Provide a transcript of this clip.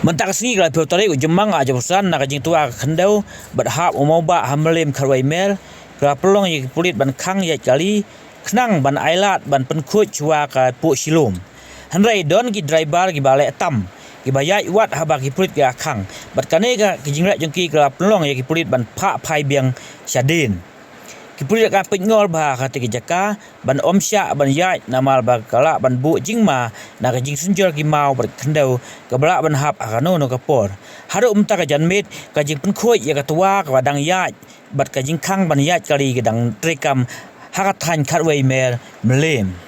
Mentak sini kalau pilih ujemang aja pesan nak jing tua kendau berhap umau ba hamlem karwai mel kalau pelong yang pulit ban khang ya kali Khang ban ailat ban penkut cua ka pu silum. Henry don ki Draibar ki balek tam ki bayai wat haba ki pulit ki Khang. Bat kane ka ki jingrat jengki kalau pelong ya ki pulit ban Phah Phai Biang syadin. Ki pulit ka pengol ba ka ki jaka ban om sya ban yai namal ba kala ban bu jingma na ka jing sunjol ki mau ber kendau ka bala ban hap akano no ka por. Haru umta ka janmit ka jing penkut ya ka tua ka dang yai bat ka jing Khang ban yai kali ka dang trekam hakat han katwai mer melem.